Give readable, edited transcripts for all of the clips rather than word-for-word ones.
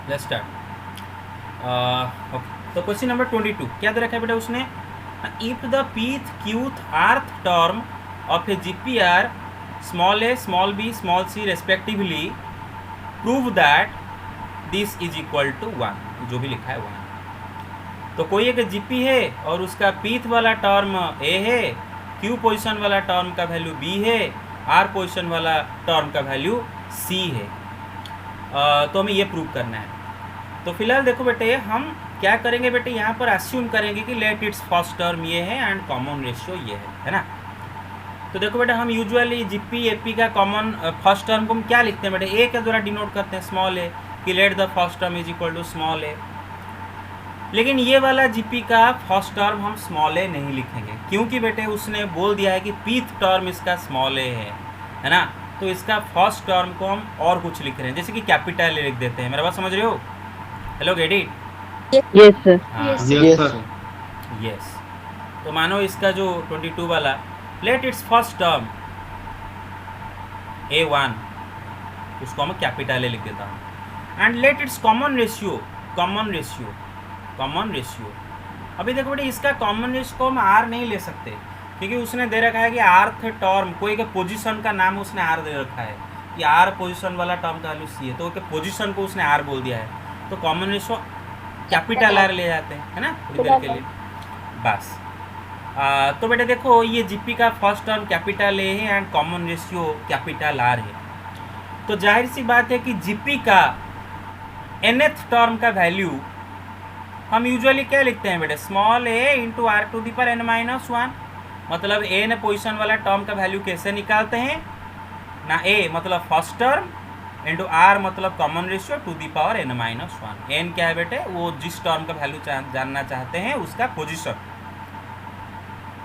Let's start. Okay, तो question number 22 क्या दे रखा है बेटा उसने? If the pth qth rth term of a GP are small a small b small c respectively prove that this is equal to 1, जो भी लिखा है 1। तो कोई एक जीपी है और उसका पीथ वाला टर्म ए है, क्यू पोजिशन वाला टर्म का वैल्यू बी है, आर पोजिशन वाला टर्म का वैल्यू सी है। तो हमें ये प्रूव करना है। तो फिलहाल देखो बेटे, हम क्या करेंगे बेटे, यहाँ पर अस्यूम करेंगे कि लेट इट्स फर्स्ट टर्म ये है एंड कॉमन रेशियो ये है ना। तो देखो बेटा, हम यूजुअली जीपी एपी का कॉमन फर्स्ट टर्म को हम क्या लिखते हैं बेटे, ए के द्वारा डिनोट करते हैं, स्मॉल ए, कि let the first term is equal to small A. लेकिन ये वाला जीपी का फर्स्ट टर्म हम स्मॉल ए नहीं लिखेंगे, क्योंकि बेटे उसने बोल दिया है कि पीथ टर्म इसका स्मॉल ए है ना। तो इसका फर्स्ट टर्म को हम और कुछ लिख रहे हैं, जैसे कि कैपिटल ए लिख देते हैं। मेरा बात समझ रहे हो? Hello get it? Yes sir. हाँ यस सर। यस। तो मानो इसका जो 22 वाला, late it's first term A1, उसको मैं कैपिटल ए लिख देता हूँ। And let it's common ratio. अभी देखो बेटे, इसका कॉमन रेशियो को हम आर नहीं ले सकते, क्योंकि उसने दे रखा है कि आर्थ टर्म, कोई के पोजीशन का नाम उसने आर दे रखा है कि आर पोजीशन वाला टर्म का वैल्यू सी है, तो पोजीशन को उसने आर बोल दिया है। तो कॉमन रेशियो कैपिटल आर ले जाते हैं, है ना, थोड़ी देर के लिए बस। तो बेटे देखो, ये जीपी का फर्स्ट टर्म कैपिटल ए है and common ratio capital R है। तो जाहिर सी बात है कि जीपी का nth टर्म का वैल्यू हम यूजुअली क्या लिखते हैं बेटे, small a into are to the power n-1। मतलब एन पोजिशन वाला टर्म का वैल्यू कैसे निकालते हैं ना, ए मतलब फर्स्ट टर्म इंटू आर मतलब common ratio to the power n-1। N क्या है बेटे, वो जिस टर्म का वैल्यू जानना चाहते हैं उसका पोजिशन।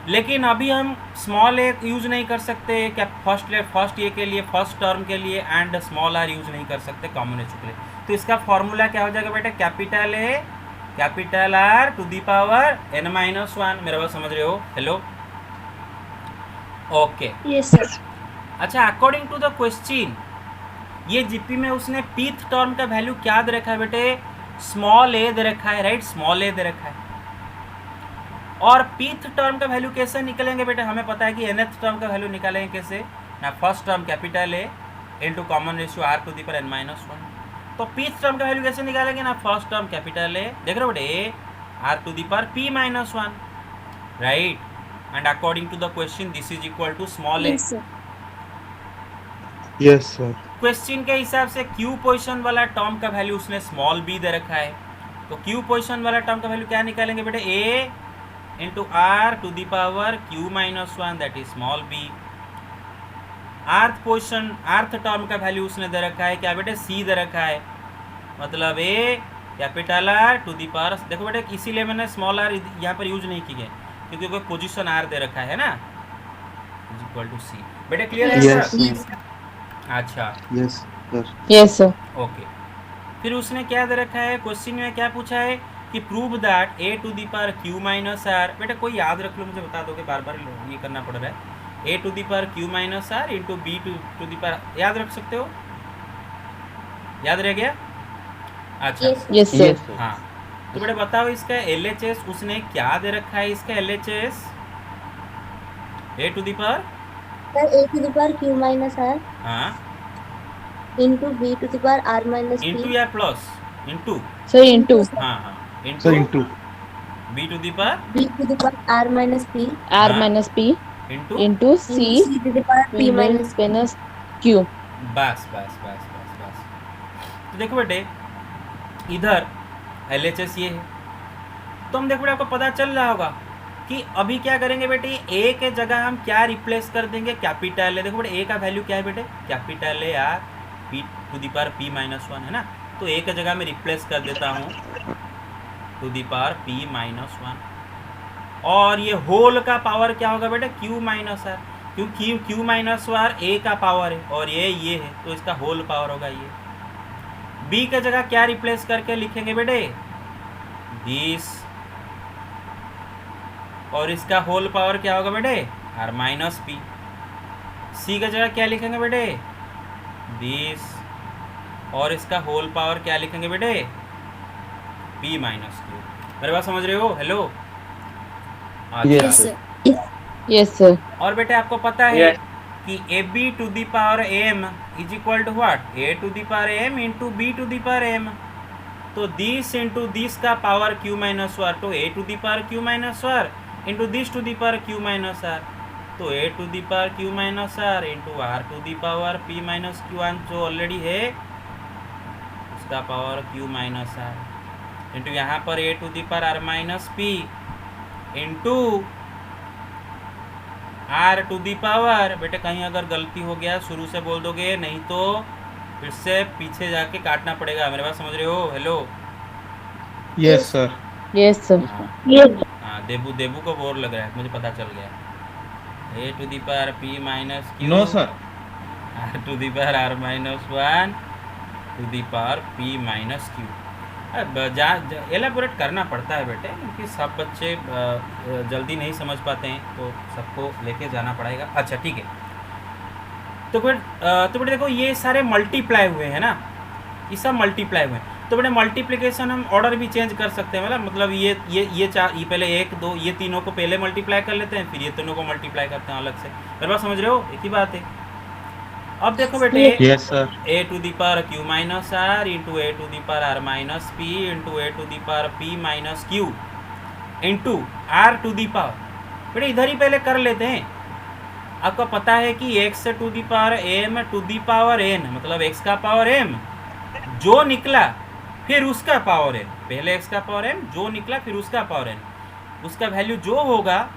लेकिन अभी हम स्मॉल ए यूज नहीं कर सकते क्या, फर्स्ट ए के लिए, फर्स्ट टर्म के लिए, एंड स्मॉल आर यूज नहीं कर सकते कॉमन रेशियो के लिए। तो इसका फॉर्मूला क्या हो जाएगा बेटा, capital A capital R to the power n-1। मेरा बात समझ रहे हो? Hello, okay yes sir. अच्छा, अकॉर्डिंग टू द क्वेश्चन, ये जीपी में उसने पीथ टर्म का वैल्यू क्या दे रखा है बेटे, स्मॉल ए दे रखा है, राइट, स्मॉल ए दे रखा है। और पीथ टर्म का वैल्यू कैसे निकलेंगे बेटे, हमें पता है कि nth टर्म का वैल्यू निकालेंगे कैसे ना, first term capital A into common ratio R to the power n-1। तो पीथ टर्म का वैल्यू कैसे निकालेंगे ना, फर्स्ट टर्म कैपिटल ए, देख रहे हो बेटे, ए आर टू दी पर p-1, right. And according to the question this is equal to small A. Yes sir. Question के हिसाब से क्यू पोजिशन वाला टर्म का वैल्यू उसने स्मॉल बी दे रखा है, तो क्यू पोजिशन वाला टर्म का वैल्यू क्या निकालेंगे बेटे, A into are to the power q-1, that is small B. Rth term का वैल्यू उसने दे रखा है क्या बेटे, सी दे रखा है, मतलब A capital R to the power, देखो बेटे इसीलिए मैंने स्मॉल आर यहाँ पर यूज नहीं की है, क्योंकि कोई पोजीशन आर दे रखा है ना, इज इक्वल टू सी। बेटे क्लियर है? यस अच्छा, yes sir. Yes sir. Okay. फिर उसने क्या दे रखा है, क्वेश्चन में क्या पूछा है कि prove that a to the power q-r। बेटा कोई याद रख लो, मुझे बता दोगे, बार बार ये करना पड़ रहा है। A to the power q-r into B to the power, याद रख सकते हो? याद रह गया? अच्छा यस सर। हाँ, तो बेटा बताओ इसका LHS उसने क्या दे रखा है, इसका LHS a to the power, sir a to the power q-r हाँ, into B to the power r minus into p। या प्लस, इंटू, सर इंटू हाँ हाँ, sir into into B to the power b to the power r minus p हाँ, r minus p into into c c to the power p minus minus q। बस बस बस बस बस। तो देखो बेटे, इधर LHS ये है, तो हम देखो बेटे आपको पता चल रहा होगा कि अभी क्या करेंगे बेटे, ए के जगह हम क्या रिप्लेस कर देंगे, कैपिटल ए। देखो बेटे ए का वैल्यू क्या है बेटे, capital A R P to the power p-1 है ना, तो ए के जगह में रिप्लेस कर देता हूँ टू दी पावर p-1, और ये होल का पावर क्या होगा बेटे, q-r, क्योंकि q-r ए का पावर है और ये है, तो इसका होल पावर होगा ये। बी के जगह क्या रिप्लेस करके लिखेंगे बेटे, दिस, और इसका होल पावर क्या होगा बेटे, r माइनस पी। सी का जगह क्या लिखेंगे बेटे, दिस, और इसका होल पावर क्या लिखेंगे बेटे, p माइनस क्यू। मेरे बात समझ रहे हो? हेलो, अच्छा। Yes, sir. Yes, sir. और बेटे आपको पता है कि A B to the power M is equal to what, A to the power M into B to the power M. तो दिस इंटू दिस का पावर क्यू माइनस आर, तो ए to the power Q minus are into this to the power Q minus R, तो ए to the power Q minus are into are to the power P minus Q R जो already है उसका power Q minus are into यहाँ पर A to the power are minus P into are to the power, बेटे कहीं अगर गलती हो गया शुरू से बोल दोगे, नहीं तो फिर से पीछे जाके काटना पड़ेगा। मेरे बात समझ रहे हो? Hello, Yes, sir. Yes, sir. हाँ देबू देबू को बोर लग रहा है, मुझे पता चल गया। A to the power P minus Q, No, sir. R to the power are minus one to the power P minus Q. अब एलाबोरेट करना पड़ता है बेटे, क्योंकि सब बच्चे जल्दी नहीं समझ पाते हैं, तो सबको लेके जाना पड़ेगा। अच्छा ठीक है, तो बेटे देखो ये सारे मल्टीप्लाई हुए हैं ना, ये सब मल्टीप्लाई हुए हैं। तो बेटे मल्टीप्लिकेशन हम ऑर्डर भी चेंज कर सकते हैं, मतलब ये चार, ये पहले एक दो, ये तीनों को पहले मल्टीप्लाई कर लेते हैं, फिर ये तीनों को मल्टीप्लाई करते हैं अलग से। मेरे बात समझ रहे हो? एक ही बात है। अब देखो बेटे, Yes, sir. A to the power Q minus are into A to the power are minus P into A to the power P minus Q into are to the power, बेटे इधर ही पहले कर लेते हैं। आपको पता है कि x to the power m to the power n, मतलब एक्स का पावर एम जो निकला फिर उसका पावर एन, पहले एक्स का पावर एम जो निकला फिर उसका पावर एन, उसका वैल्यू जो होगा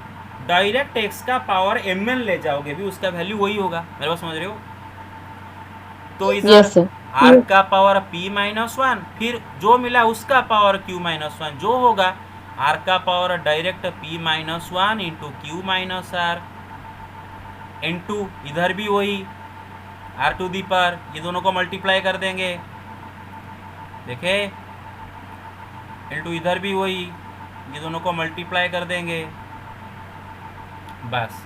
डायरेक्ट एक्स का पावर एम एन ले जाओगे भी उसका वैल्यू वही होगा। मेरे बात समझ रहे हो? तो Yes, इधर sir. आर का पावर p माइनस वन, फिर जो मिला उसका पावर q माइनस वन जो होगा आर का power direct p minus one into q minus are into इधर भी वही आर टू दी पावर, ये दोनों को मल्टीप्लाई कर देंगे, देखे, इंटू इधर भी वही, ये दोनों को मल्टीप्लाई कर देंगे, बस।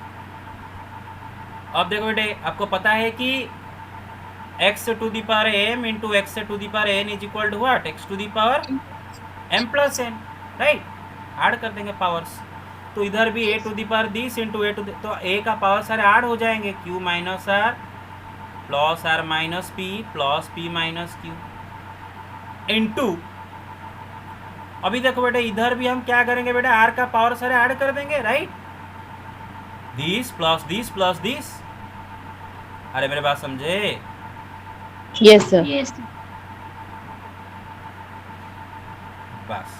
अब देखो बेटे, आपको पता है कि x to the power M into X to the power N is equal to what, X to the power M plus N, right. Add कर देंगे पावर्स, तो इधर भी A to the power this into A to, तो A का power सारे add हो जाएंगे, Q minus are plus R minus P minus Q into, अभी देखो बेटे इधर भी हम क्या करेंगे बेटे, आर का पावर सारे ऐड कर देंगे, right, this plus this plus this. अरे मेरे बात समझे? Yes, sir. Yes. बस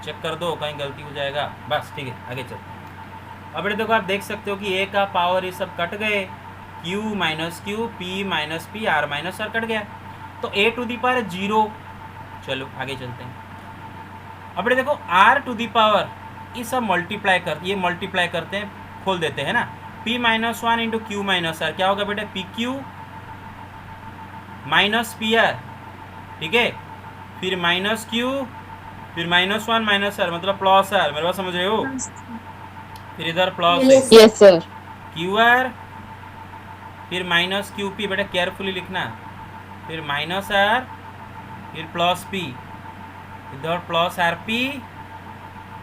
चेक कर दो कहीं गलती हो जाएगा, बस ठीक है, आगे चलते। अब बेटे देखो, आप देख सकते हो कि ए का पावर ये सब कट गए, q minus q, p minus p, r minus r कट गया, तो ए टू दी पावर जीरो। चलो आगे चलते हैं। अब बेटे देखो आर टू दी पावर ये सब ये मल्टीप्लाई करते हैं, खोल देते हैं ना, p minus one into q minus r क्या होगा बेटे, p q minus p r, ठीक है, फिर माइनस क्यू, फिर माइनस वन माइनस आर मतलब प्लस आर। मेरे बात समझ रहे हो? फिर इधर plus Yes, sir. Q r, फिर माइनस क्यू पी, बेटा केयरफुली लिखना, फिर माइनस आर, फिर प्लस पी, इधर plus r p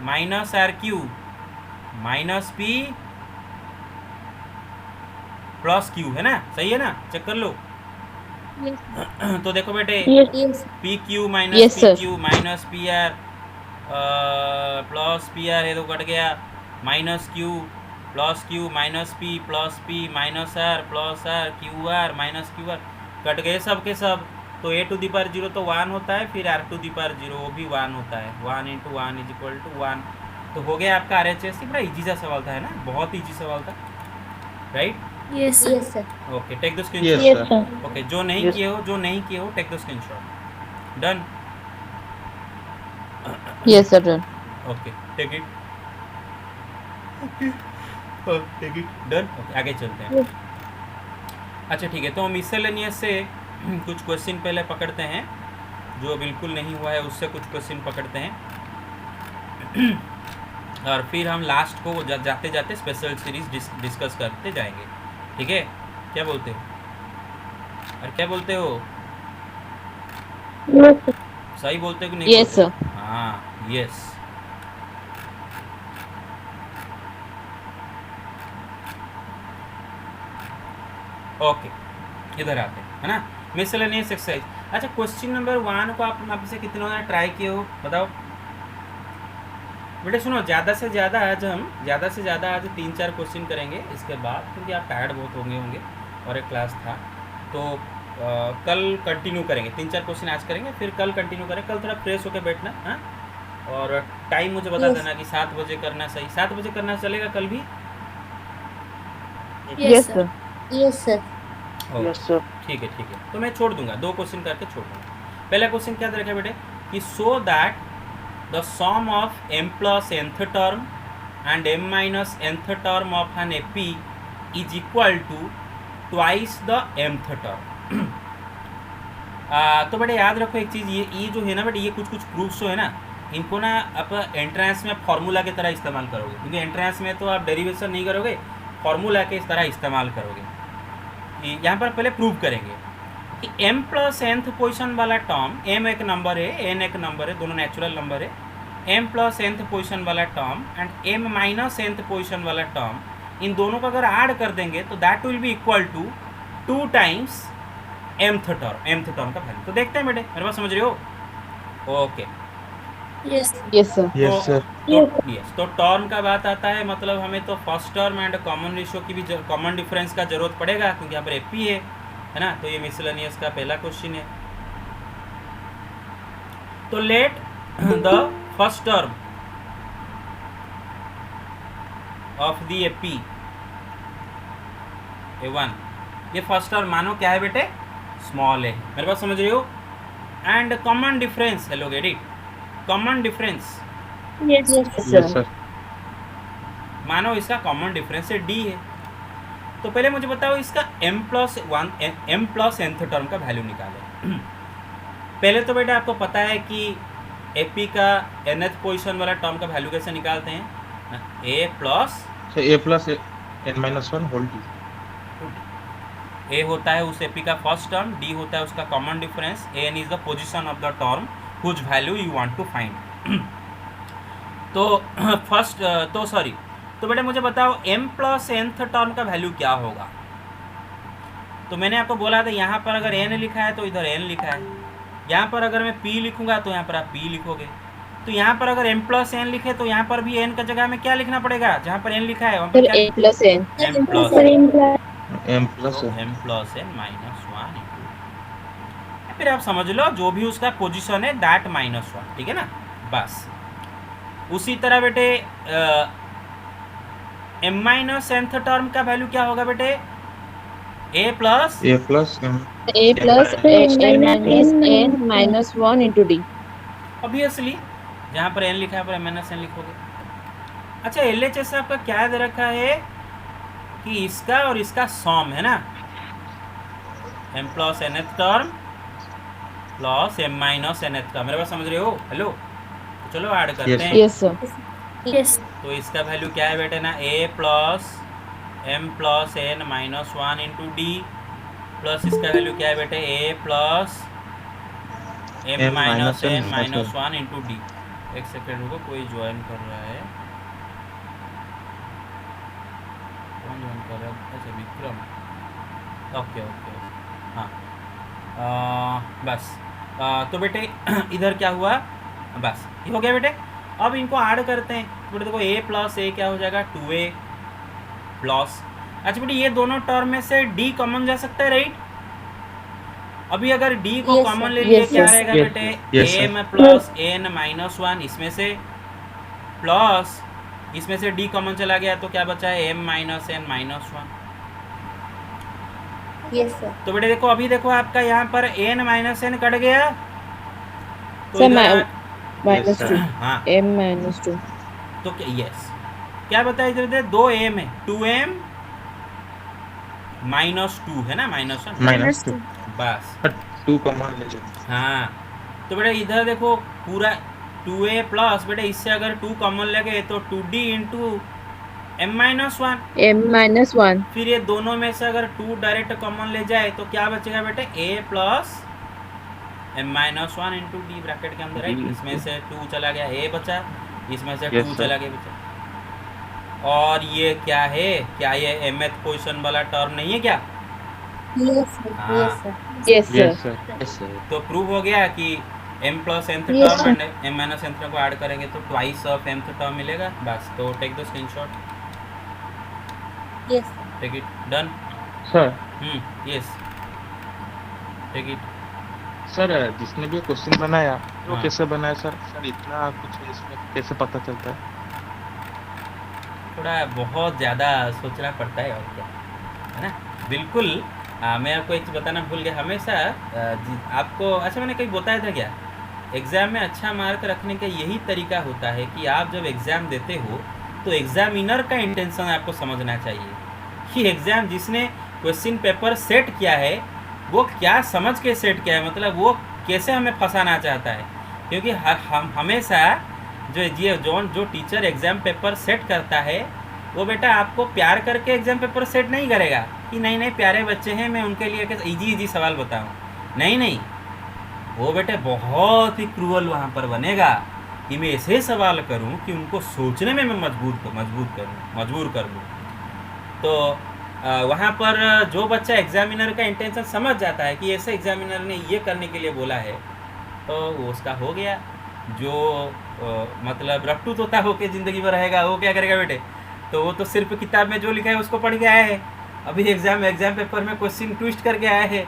minus r q minus p plus q, है ना? सही है ना? चेक कर लो। तो देखो बेटे, Yes. P q Yes, minus p sir. Q minus p r plus p r, ये तो कट गया, minus q minus P minus are plus r q r minus Q r, कट गए सब के सब। तो ए टू दी पावर जीरो तो वन होता है, फिर r to the power zero वो भी वन होता है, one into one is equal to one. तो हो गया आपका RHS। बड़ा इजी सा सवाल था, है ना? बहुत इजी सवाल था, right? Yes, sir. Yes, sir. Okay, take the Yes, screenshot. sir. Okay, जो नहीं Yes. किए हो take the screenshot. Done? Yes, sir. Done. Okay, take it. Take it, done. Okay, आगे चलते हैं। अच्छा ठीक है, तो हम मिसलेनियस से कुछ क्वेश्चन पहले पकड़ते हैं, जो बिल्कुल नहीं हुआ है उससे कुछ क्वेश्चन पकड़ते हैं और फिर हम लास्ट को जाते जाते स्पेशल सीरीज डिस्कस करते जाएंगे, ठीक है? क्या बोलते हो? और क्या बोलते हो? सही बोलते हो कि नहीं Yes, बोलते? sir. हाँ, यस। ओके, इधर आते हैं, है ना? Miscellaneous exercise. अच्छा, क्वेश्चन नंबर 1 को आप से कितनों ने ट्राई किए हो बताओ? बेटे सुनो, ज़्यादा से ज़्यादा आज 3-4 क्वेश्चन करेंगे इसके बाद, क्योंकि आप टायर्ड बहुत होंगे और एक क्लास था, तो कल कंटिन्यू करेंगे। 3-4 क्वेश्चन आज करेंगे, फिर कल कंटिन्यू करेंगे। कल थोड़ा फ्रेश होकर बैठना, हाँ? और टाइम मुझे बता Yes. देना कि 7 बजे करना सही। 7 बजे करना चलेगा कल भी? Yes, sir. Yes, sir. Okay, ठीक है। तो मैं छोड़ दूंगा, 2 क्वेश्चन करके छोड़ दूंगा। पहला क्वेश्चन क्या रखा बेटे कि so that the sum of m plus nth term and m minus nth term of an AP is equal to twice the mth term. तो बेटे याद रखो एक चीज़, ये जो है ना बेटे, ये कुछ प्रूफ्स जो है ना, इनको ना आप एंट्रेंस में फार्मूला की तरह इस्तेमाल करोगे, क्योंकि एंट्रेंस में तो आप डेरिवेशन नहीं करोगे, फार्मूला के इस तरह इस्तेमाल करोगे। यहाँ पर पहले प्रूव करेंगे कि m प्लस nth पोजिशन वाला टर्म, m एक नंबर है, n एक नंबर है, दोनों नेचुरल नंबर है, m प्लस nth पोजिशन वाला term and m minus nth position वाला टर्म, इन दोनों को अगर ऐड कर देंगे तो that will be equal to 2 times mth term का वैल्यू। तो देखते हैं बेटे, मेरे बात समझ रहे हो? Okay, Yes. Yes, sir. Yes, sir. तो टर्म का बात आता है, मतलब हमें तो first term and common ratio की भी कॉमन डिफरेंस का जरूरत पड़ेगा, क्योंकि यहाँ पर एपी है ना? तो ये मिसलेनियस का पहला क्वेश्चन है। तो let the first term of the AP A1, ये फर्स्ट टर्म मानो क्या है बेटे? स्मॉल है। मेरे पास समझ रहे हो? And common difference, hello get it, common difference Yes. Yes, sir. मानो इसका कॉमन डिफरेंस है d है। तो पहले मुझे बताओ इसका m प्लस nth टर्म का वैल्यू निकालें। पहले तो बेटा आपको पता है कि AP का nth पोजीशन वाला टर्म का वैल्यू कैसे निकालते हैं? a plus So a plus n minus 1 whole t. a होता है उस AP का फर्स्ट टर्म, d होता है उसका common difference, n is the position of the term whose value you want to find. तो तो बेटा मुझे बताओ m प्लस nth टर्म का वैल्यू क्या होगा? तो मैंने आपको बोला था यहाँ पर अगर n लिखा है तो इधर n लिखा है, यहाँ पर अगर मैं p लिखूंगा तो यहाँ पर आप p लिखोगे। तो यहाँ पर अगर m प्लस n लिखे तो यहाँ पर भी n का जगह में क्या लिखना पड़ेगा? जहाँ पर n लिखा है वहाँ पर Sir, क्या? A plus N. m plus m plus n minus 1 into, फिर आप समझ लो जो भी उसका पोजीशन है दैट माइनस 1, ठीक है ना? बस उसी तरह बेटे m माइनस nth टर्म का वैल्यू क्या होगा बेटे? a plus m A plus N minus N minus 1 into D. Obviously जहाँ पर n लिखा है पर n लिखोगे। अच्छा, LHS आपका क्या दे रखा है कि इसका और इसका सम है ना, m plus nth term plus m minus nth term. मेरे बात समझ रहे हो? हेलो, तो चलो ऐड करते Yes, हैं। Yes, sir. Yes. तो इसका वैल्यू क्या है बेटे ना, a plus m plus n minus 1 into D, plus इसका वैल्यू क्या है बेटे, a plus m M minus minus n n minus minus 1 into D. एक सेकेंड रुको, कोई ज्वाइन कर रहा है, कौन ज्वाइन कर रहा है? अच्छा, विक्रम। ओके, हाँ, बस तो बेटे इधर क्या हुआ, बस ये हो गया बेटे। अब इनको ऐड करते हैं, तो बेटे देखो a प्लस a क्या हो जाएगा, 2a प्लस, अच्छा बेटे ये दोनों टर्म में से d कॉमन जा सकता है, राइट? अभी अगर d को Yes, कॉमन sir. ले लिए Yes, क्या yes, रहेगा yes, बेटे? yes, sir. m plus n minus 1 इसमें से, प्लस इसमें से d कॉमन चला गया तो क्या बचा है, m minus n minus 1। Yes, sir. तो बेटे देखो, अभी देखो आपका यहाँ पर n माइनस n कट गया, तो Sir, इधर minus sir. 2. हाँ, M minus 2. तो यस क्या बताया इधर इधर 2m है, 2m माइनस 2 है ना, माइनस 1 minus 2. बस। But 2 common ले लो. हाँ, तो बेटा इधर देखो पूरा 2a प्लस, बेटा इससे अगर 2 कॉमन लगे तो 2d into m minus 1, M minus 1. फिर ये दोनों में से अगर 2 डायरेक्ट कॉमन ले जाए तो क्या बचेगा बेटे, a plus m-1 into D bracket के अंदर, राइट। D इसमें से 2 चला गया, a बचा, इसमें से Yes, 2 sir. चला गया बचा। और ये क्या है, क्या ये mth पोजीशन वाला टर्म नहीं है क्या? Yes, sir. हाँ। Yes, sir. Yes, sir. Yes, sir. Yes, sir. तो प्रूव हो गया कि m plus nth Yes, term sir. And m minus nth को ऐड करेंगे तो ट्वाइस ऑफ mth टर्म मिलेगा। बस, तो take the screenshot, Yes, sir. Take it, done. Sir, yes, take it. Sir जिसने भी क्वेश्चन बनाया वो हाँ। कैसे बनाया सर? सर इतना कुछ इसमें कैसे पता चलता है? थोड़ा बहुत ज़्यादा सोचना पड़ता है और क्या, है ना। बिल्कुल। मैं आपको एक चीज़ बताना भूल गया, हमेशा आपको, अच्छा मैंने कहीं बताया था क्या, एग्ज़ाम में अच्छा मार्क रखने का यही तरीका होता है कि आप जब एग्ज़ाम देते हो तो एग्ज़ामिनर का इंटेंशन आपको समझना चाहिए कि एग्ज़ाम जिसने क्वेश्चन पेपर सेट किया है वो क्या समझ के सेट किया है, मतलब वो कैसे हमें फंसाना चाहता है। क्योंकि हम हमेशा जो टीचर एग्ज़ाम पेपर सेट करता है वो बेटा आपको प्यार करके एग्ज़ाम पेपर सेट नहीं करेगा कि नहीं प्यारे बच्चे हैं, मैं उनके लिए कैसे इजी सवाल बताऊं। नहीं, वो बेटे बहुत ही क्रूअल वहाँ पर बनेगा कि मैं ऐसे सवाल करूं कि उनको सोचने में मैं मजबूर कर दूँ। तो वहाँ पर जो बच्चा एग्ज़ामिनर का इंटेंशन समझ जाता है कि ऐसे एग्ज़ामिनर ने ये करने के लिए बोला है तो वो उसका हो गया। जो मतलब रट्टू तोता होके ज़िंदगी में रहेगा वो क्या करेगा बेटे, तो वो तो सिर्फ किताब में जो लिखा है उसको पढ़ के आया है, अभी एग्ज़ाम पेपर में क्वेश्चन ट्विस्ट करके आया है,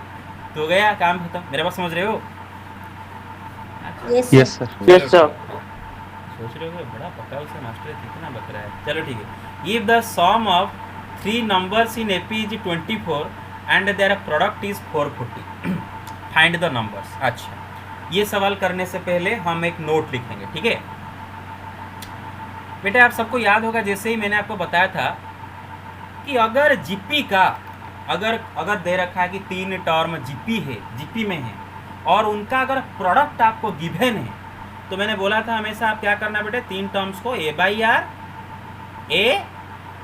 तो गया काम खत्म। मेरे बात समझ रहे हो? Yes, sir. Yes, sir. Yes, sir. सोच रहे हो बड़ा पक्का उसे मास्टर कितना बता रहा है। चलो ठीक है। If the sum of 3 numbers in AP is 24 and their product is 440, find the numbers. अच्छा, ये सवाल करने से पहले हम एक नोट लिखेंगे, ठीक है बेटे। आप सबको याद होगा जैसे ही मैंने आपको बताया था कि अगर जीपी का अगर दे रखा है कि 3 टर्म जीपी में है और उनका अगर प्रोडक्ट आपको गिवन है तो मैंने बोला था हमेशा आप क्या करना बेटे, 3 टर्म्स को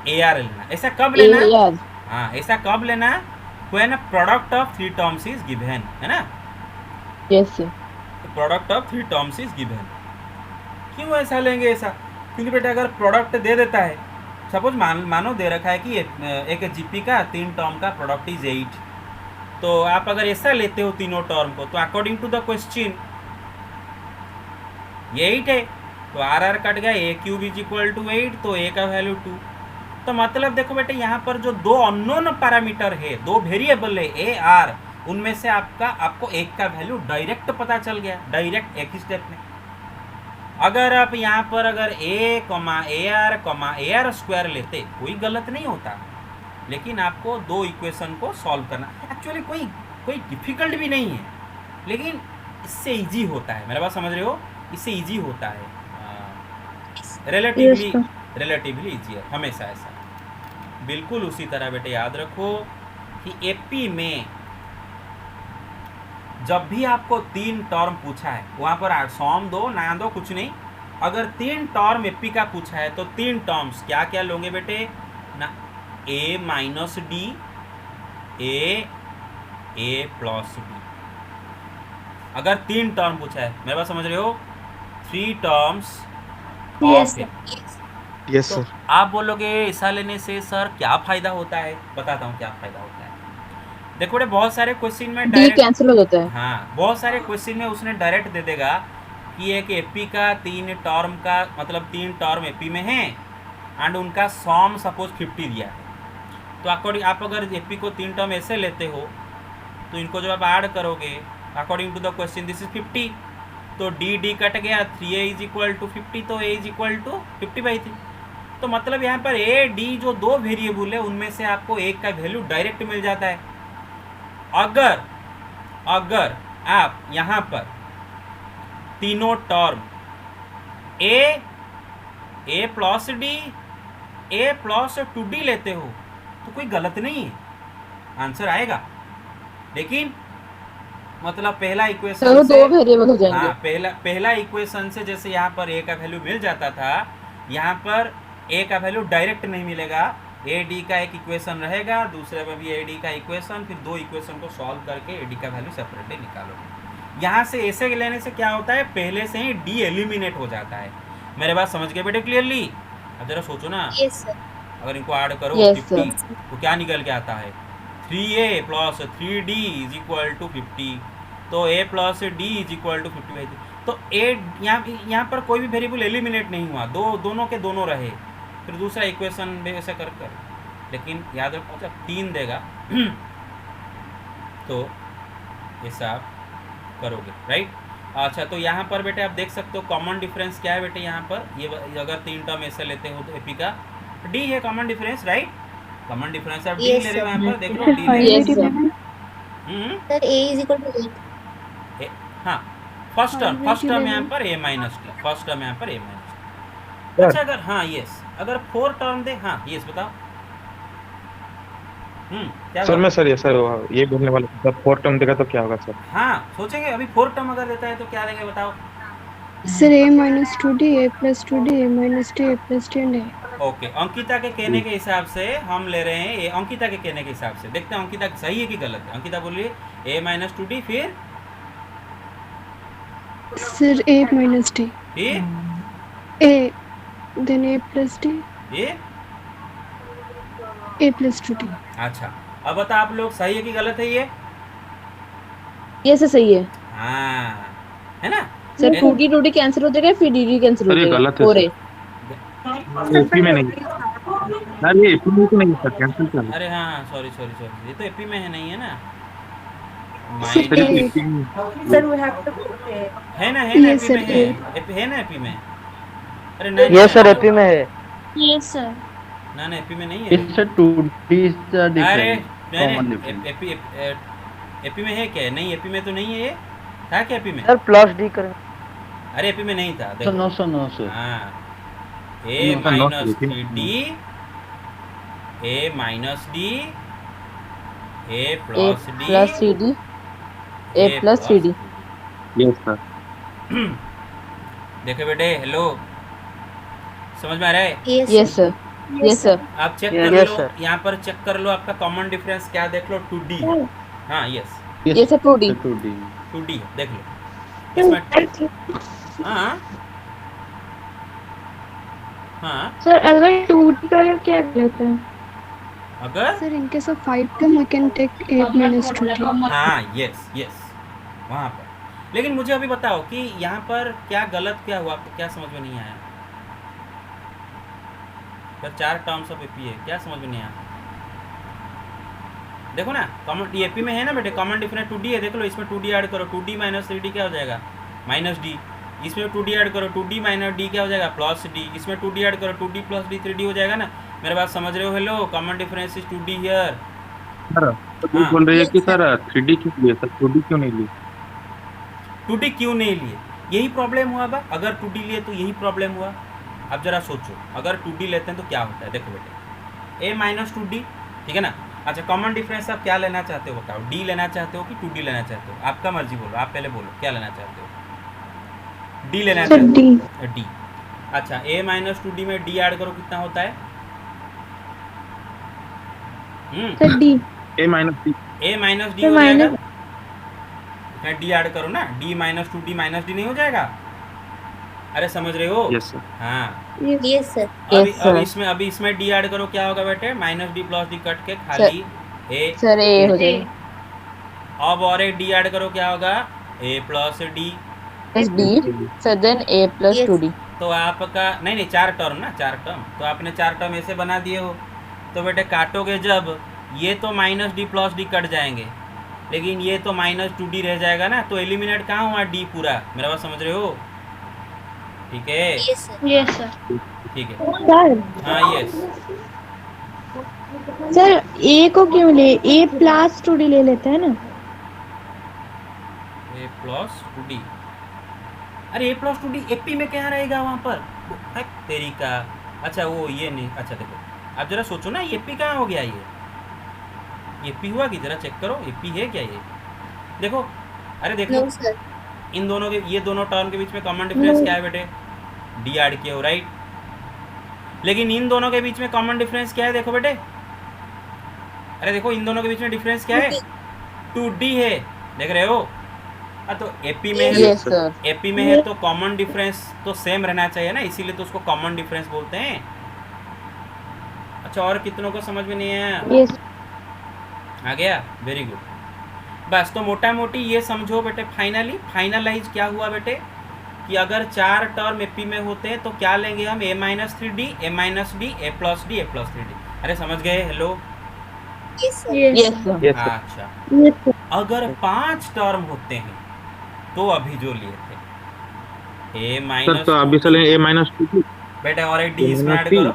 ए आर लेना। ऐसा कब लेना? AR. हाँ, ऐसा कब लेना? When product of 3 terms is given, है ना। Yes, sir. Product of 3 terms is given. क्यों ऐसा लेंगे? ऐसा क्योंकि बेटा अगर प्रोडक्ट दे देता है, सपोज मानो दे रखा है कि एक जीपी का 3 टर्म का प्रोडक्ट इज 8, तो आप अगर ऐसा लेते हो तीनों टर्म को तो अकॉर्डिंग टू द क्वेश्चन ये 8 है तो आर कट गया, ए क्यूब इज इक्वल टू 8, तो ए का वैल्यू 2। तो मतलब देखो बेटे यहाँ पर जो 2 अननोन पैरामीटर है, 2 वेरिएबल है ए आर, उनमें से आपको एक का वैल्यू डायरेक्ट पता चल गया, डायरेक्ट एक ही स्टेप में। अगर आप यहाँ पर अगर ए आर स्क्वायर लेते कोई गलत नहीं होता, लेकिन आपको 2 इक्वेशन को सॉल्व करना एक्चुअली कोई डिफिकल्ट भी नहीं है, लेकिन इससे इजी होता है। मेरा बात समझ रहे हो? इससे इजी होता है, रिलेटिवली इजी है हमेशा ऐसा। बिल्कुल उसी तरह बेटे याद रखो कि एपी में जब भी आपको 3 टर्म पूछा है वहाँ पर सॉम दो ना दो कुछ नहीं, अगर 3 टर्म एपी का पूछा है तो 3 टर्म्स क्या क्या लोगे बेटे ना, ए minus D, A plus D. अगर 3 टर्म पूछा है, मेरे बात समझ रहे हो? 3 terms Yes, of sir. Yes, तो sir. आप बोलोगे ऐसा लेने से सर क्या फ़ायदा होता है? बताता हूँ क्या फ़ायदा होता है। देखो बेटे बहुत सारे क्वेश्चन में D डायरेक्ट, कैंसिल हो जाता है. हाँ बहुत सारे क्वेश्चन में उसने डायरेक्ट दे देगा कि एक एपी का 3 टर्म का मतलब 3 टर्म एपी में है एंड उनका सॉम सपोज 50 दिया है, तो अकॉर्डिंग आप अगर एपी को 3 टर्म ऐसे लेते हो तो इनको जब आप ऐड करोगे according to the question this is 50, तो डी कट गया, 3a इज इक्वल टू 50, तो a इज इक्वल टू 50/3। तो मतलब यहाँ पर ए डी जो 2 वेरिएबल है उनमें से आपको एक का वैल्यू डायरेक्ट मिल जाता है। अगर आप यहाँ पर तीनों term A plus D, A plus 2d लेते हो तो कोई गलत नहीं है, आंसर आएगा। लेकिन मतलब पहला इक्वेशन तो से 2 वेरिएबल हो जाएंगे. हाँ पहला इक्वेशन से जैसे यहाँ पर ए का वैल्यू मिल जाता था, यहाँ पर ए का वैल्यू डायरेक्ट नहीं मिलेगा, ए डी का एक इक्वेशन रहेगा, दूसरे में भी ए डी का इक्वेशन, फिर 2 इक्वेशन को सॉल्व करके ए डी का वैल्यू सेपरेटली निकालोगे। यहाँ से ऐसे लेने से क्या होता है, पहले से ही डी एलिमिनेट हो जाता है। मेरे बात समझ गए बेटे क्लियरली? अब जरा सोचो ना, यस सर। अगर इनको ऐड करो Yes, 50 sir. तो क्या निकल के आता है, 3a plus 3d is equal to 50। तो a plus d is equal to 50 by 3। तो a यहाँ पर कोई भी वेरिएबल एलिमिनेट नहीं हुआ, दोनों के दोनों रहे। फिर दूसरा इक्वेशन भी ऐसे कर लेकिन याद रखो जब 3 देगा तो ऐसा आप करोगे, राइट। अच्छा, तो यहाँ पर बेटे आप देख सकते हो कॉमन डिफरेंस क्या है बेटे, यहाँ पर ये अगर 3 टर्म ऐसे लेते हो तो एपी का डी है common difference, right. Common difference आप डी Yes, ले रहे हो, sir. यहाँ पर देख लो डी ले रहे Yes, sir. हो। Sir a is equal to 8। हाँ, फर्स्ट टर्म यहाँ पर a minus t, first term यहाँ पर a माइनस टी। अच्छा, अगर हाँ यस, अगर 4 टर्म दे, हाँ यस बताओ। क्या सर हुआ? मैं सर ये बोलने वाला था, 4 टर्म देगा तो क्या होगा सर? हाँ सोचेंगे, अभी 4 टर्म अगर देता है तो क्या देंगे बताओ। Sir a minus 2d a plus 2d a minus t a plus t and a। Okay, Ankita के कहने के हिसाब से हम ले रहे हैं, ये अंकिता के कहने के हिसाब से देखते हैं अंकिता सही है कि गलत है। अंकिता बोलिए a माइनस 2d, फिर सर a minus t फिर a then a plus d ये। a plus 2d। अच्छा, अब बता आप लोग सही है कि गलत है ये? ये से सही है हाँ, है ना। सर। ए- 2D कैंसिल हो जाएगा, फिर DD कैंसिल हो सर, ये जाएगा। गलत है, और सर। एपी में नहीं सर, ये एपी में तो नहीं सर, कैंसिल कर लो। अरे हाँ, सॉरी, ये तो एपी में है, नहीं है ना। सर सर, ये a एपी में है ना Yes, एपी में sir, है, है ना एपी में। अरे नहीं, Yes sir, एपी में है। Yes sir. ना एपी में नहीं है। It's a 2D is the अरे difference. Common difference. एपी में है क्या? नहीं, एपी में तो नहीं है ये। था क्या एपी में? सर प्लस डी कर। अरे एपी में नहीं था, सर देखो। No sir, no sir. हाँ, a No, sir, not minus AP में 3d, a minus d, a A plus d, plus CD, A plus 3D। Yes sir. देखो बेटे, हेलो, समझ में आ रहा है? Yes sir. Yes sir. आप चेक Yes, कर yes, लो, sir. यहाँ पर चेक कर लो आपका कॉमन डिफरेंस क्या, देख लो 2d। हाँ यस, ये सर 2D। 2D। 2d है, देख लो इसमें। हाँ हाँ, सर अगर 2d का क्या लेते हैं? अगर sir in case of 5 term we can take 8 minus 2d। हाँ यस वहाँ पर। लेकिन मुझे अभी बताओ कि यहाँ पर क्या गलत क्या हुआ, आपको क्या समझ में नहीं आया? सर 4 टर्म्स ऑफ एपी है, क्या समझ में नहीं आया? देखो ना, कॉमन एपी में है ना बेटे, कॉमन डिफरेंस 2d है, देख लो इसमें 2d ऐड करो, 2d माइनस 3d क्या हो जाएगा, माइनस d। इसमें 2d ऐड करो, 2d माइनस d क्या हो जाएगा, प्लस d। इसमें 2d ऐड करो, 2d प्लस d 3d हो जाएगा ना। मेरे बात समझ रहे हो? Hello, common difference is 2d here. Sir तो बोल रही है कि सर 3D क्यों लिए सर, 2D क्यों नहीं ली? 2d क्यों नहीं लिए? यही प्रॉब्लम हुआ बा। अगर 2d लिए तो यही प्रॉब्लम हुआ। अब जरा सोचो, अगर 2d लेते हैं तो क्या होता है, देखो बेटे, a माइनस 2d, ठीक है ना। अच्छा, कॉमन डिफरेंस आप क्या लेना चाहते हो बताओ, d लेना चाहते हो कि 2d लेना चाहते हो? आपका मर्जी, बोलो, आप पहले बोलो क्या लेना चाहते हो। d लेना सर चाहते d। हो? d। अच्छा, a माइनस 2d में d ऐड करो, कितना होता है? Sir d। A minus d. a minus d sir हो जाएगा। minus d ऐड करो ना, d minus 2d minus d नहीं हो जाएगा? अरे समझ रहे हो? Yes sir. हाँ, यस सर। अभी Yes, sir. अभी इसमें डी ऐड करो, क्या होगा बेटे, minus d plus D cut के खाली ए। सर A हो जाएगा। अब और एक डी ऐड करो, क्या होगा, A plus D. Plus D, sir then A plus Yes. 2D। तो आपका नहीं 4 टर्म ना, 4 टर्म, तो आपने 4 टर्म ऐसे बना दिए हो। तो बेटे काटोगे जब, ये तो minus d plus D cut जाएंगे, लेकिन ये तो माइनस 2d रह जाएगा ना। तो एलिमिनेट कहाँ हुआ, डी पूरा। मेरा बात समझ रहे हो? ठीक है, यस सर। yes sir। ठीक है, सर हाँ यस। सर a को क्यों ले, a plus 2d ले लेते हैं ना। ए प्लस 2d, अरे ए प्लस 2d एपी में क्या रहेगा वहाँ पर, है तेरी का। अच्छा वो ये नहीं, अच्छा देखो आप जरा सोचो ना, एपी कहाँ हो गया, ये एपी हुआ कि जरा चेक करो, एपी है क्या ये? देखो, अरे देखो, नो सर। इन दोनों के, ये दोनों टर्म के बीच में कॉमन डिफरेंस क्या है बेटे, डी ऐड किए हो, राइट। लेकिन इन दोनों के बीच में कॉमन डिफरेंस क्या है, देखो बेटे, अरे देखो इन दोनों के बीच में डिफरेंस क्या है, 2d है, देख रहे हो। तो एपी में है, Yes, sir. एपी में है तो कॉमन डिफरेंस तो सेम रहना चाहिए ना, इसीलिए तो उसको कॉमन डिफरेंस बोलते हैं। अच्छा, और कितनों को समझ में नहीं आया? Yes. आ गया, वेरी गुड। बस तो मोटा मोटी ये समझो बेटे, फाइनलाइज क्या हुआ बेटे कि अगर 4 टर्म एपी में होते हैं तो क्या लेंगे हम, a minus 3d, a minus d, a plus D, a plus 3d। अरे समझ गए? Hello, Yes, sir. Yes, sir. Yes, sir. अच्छा, Yes, sir. अगर 5 टर्म होते हैं तो अभी जो लिए थे a सर माइनस तो अभी चले a माइनस 2 बेटा, और एक डी इसमें ऐड करो।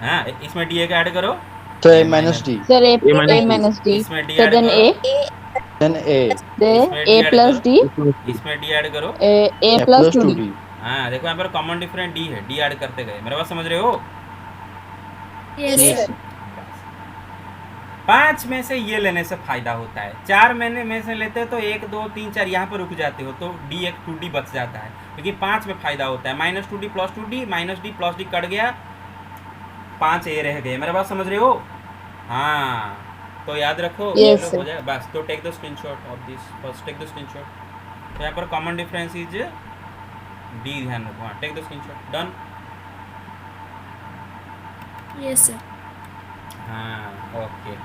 हाँ, इसमें डी का ऐड करो, So a minus d, Sir, A minus minus D. इसमें डी So ऐड then करो, A, then a, then इसमें A D add plus D, इसमें डी ऐड करो। A a plus plus 2D. 2d. हाँ देखो यहाँ पर कॉमन डिफरेंट डी है, डी ऐड करते गए, मेरे बात समझ रहे हो? Yes, Yes. sir. 5 में से ये लेने से फायदा होता है, 4 महीने में से लेते तो 1 2 3 4 यहाँ पर रुक जाते हो तो डी एक 2d बच जाता है, क्योंकि 5 में फायदा होता है। Minus 2d plus 2d, minus d plus D cut गया, 5 ए रह गए, मेरे बात समझ रहे हो? हाँ, तो याद रखो, Yes, हो sir. जाए बस। तो take the screenshot of this, first take the screenshot. तो यहाँ पर कॉमन डिफरेंस इज डी, ध्यान रखो। हाँ, take the screenshot, done. Yes, sir. हाँ, ओके।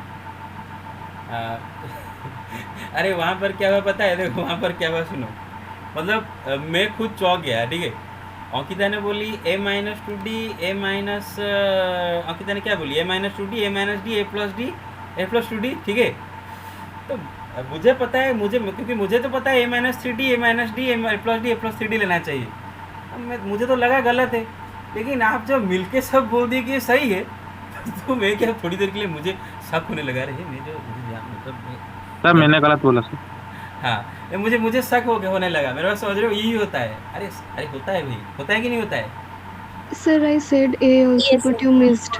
अरे वहाँ पर क्या हुआ पता है? देखो वहाँ पर क्या हुआ, सुनो। मतलब मैं खुद चौंक गया, ठीक है। अंकिता ने बोली a minus 2d, a minus, Ankita ने क्या बोली, a minus 2d, a minus d, a plus D, a plus 2d, ठीक है। तो मुझे पता है, क्योंकि मुझे तो पता है a minus 3d, a minus d, a plus D, a plus 3d लेना चाहिए। अब मुझे तो लगा गलत है, लेकिन आप जब मिलके सब बोल दिए कि ये सही है तो मैं क्या, थोड़ी देर के लिए मुझे शक होने लगा, रहे मैं जो मतलब सर मैंने गलत बोला सर। हाँ, मुझे शक होने लगा, मेरे पास समझ रहे हो, यही होता है। अरे होता है भाई, होता है कि नहीं होता है? Sir, I said A also, Yes, but sir. you missed.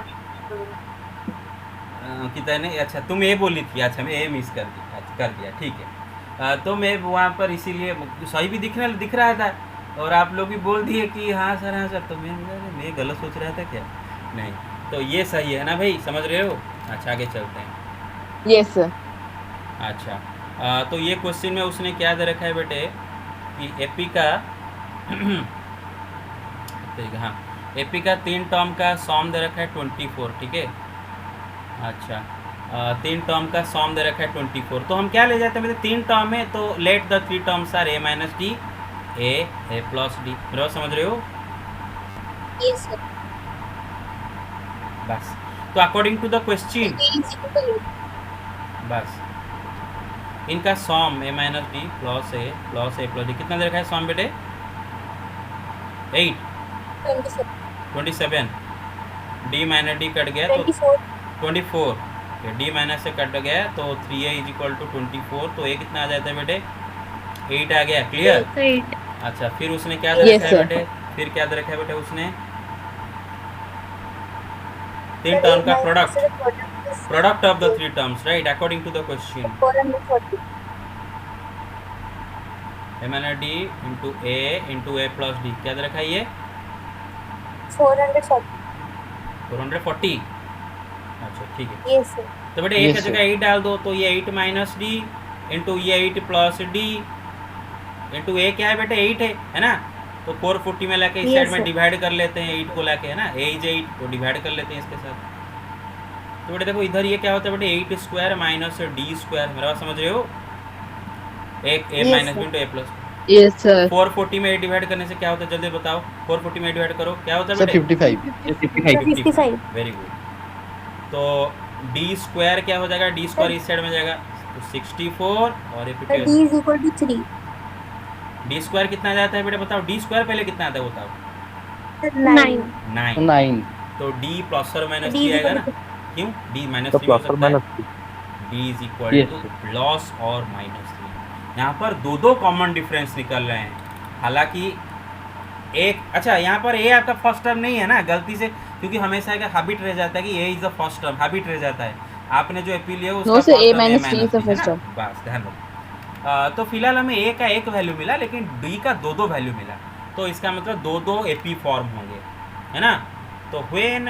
Ankita ने, अच्छा तुम ए बोली थी, अच्छा मैं ए मिस कर दिया, ठीक है। तो मैं वहाँ पर इसीलिए सही भी दिख रहा था, और आप लोग भी बोल दिए कि हाँ सर, तो मैं गलत सोच रहा था क्या? नहीं, तो ये सही है ना भाई, समझ रहे हो? अच्छा, आगे चलते हैं। Yes, sir. अच्छा, तो ये क्वेश्चन में उसने क्या दे रखा है बेटे कि एपी का हाँ, एपी का 3 टर्म का सॉम दे रखा है 24, ठीक है। अच्छा, 3 टर्म का सॉम दे रखा है 24, तो हम क्या ले जाते हैं बेटे, 3 टर्म है तो let the 3 terms are a minus d, a plus d, फिर समझ रहे हो? Yes, sir. बस, तो according to the question, A is equal to 8. बस इनका sum a minus d plus a plus d कितना दे रखा है सॉम बेटे? 8 27, डी माइनस डी कट गया तो 24, डी माइनस से कट गया तो 3a इज इक्वल टू 24, तो a कितना आ जाता है बेटे? 8 आ गया, क्लियर? 8. अच्छा, फिर उसने क्या दे Yes, रखा है sir. बेटे? फिर क्या दे रखा है बेटे उसने? 3 टर्म का product of the 3 terms, right, according to the question. 440. a minus d into a plus d, क्या दे रखा है ये? 440. 440। अच्छा, ठीक है। Yes, sir. तो बेटे एक Yes, जगह 8 डाल दो, तो ये 8 माइनस डी इंटू ये 8 प्लस डी इंटू ए क्या है बेटे? 8 है ना? तो 440 में लाके इस Yes, साइड में sir. डिवाइड कर लेते हैं 8 को लाके, है ना? a इज 8 तो डिवाइड कर लेते हैं इसके साथ। तो बेटे देखो इधर ये क्या होता है बेटे, 8 स्क्वायर माइनस डी स्क्वायर, मेरा बात समझ रहे हो? एक a Yes, minus sir. Into a plus. Yes, sir. 440 में 8 डिवाइड करने से क्या होता है, जल्दी बताओ। 440 में 8 डिवाइड करो, क्या होता है Sir बेटे? 55. 55. Very good. तो डी स्क्वायर क्या हो जाएगा? डी स्क्वायर इस साइड में जाएगा तो 64, और ये D is equal to 3. D square कितना जाता है बेटा बताओ? डी स्क्वायर पहले कितना आता है बताओ? 9. 9। 9. तो डी प्लस और माइनस D थ्री is आएगा equal ना? to क्यों? डी माइनस तो थ्री हो प्लस और सकता है। Minus d is equal Yes, to sir. Plus और माइनस 3। यहाँ पर दो कॉमन डिफरेंस निकल रहे हैं, हालांकि एक, अच्छा यहाँ पर ए आपका फर्स्ट टर्म नहीं है ना, गलती से, क्योंकि हमेशा एक हैबिट रह जाता है कि A is the first term, habit रह जाता है। आपने जो एपी लिया उसका No, sir, first A term minus T is the है first ना? term. बस ध्यान रखो। तो फिलहाल हमें ए का एक वैल्यू मिला, लेकिन डी का दो वैल्यू मिला, तो इसका मतलब दो एपी फॉर्म होंगे, है ना? तो when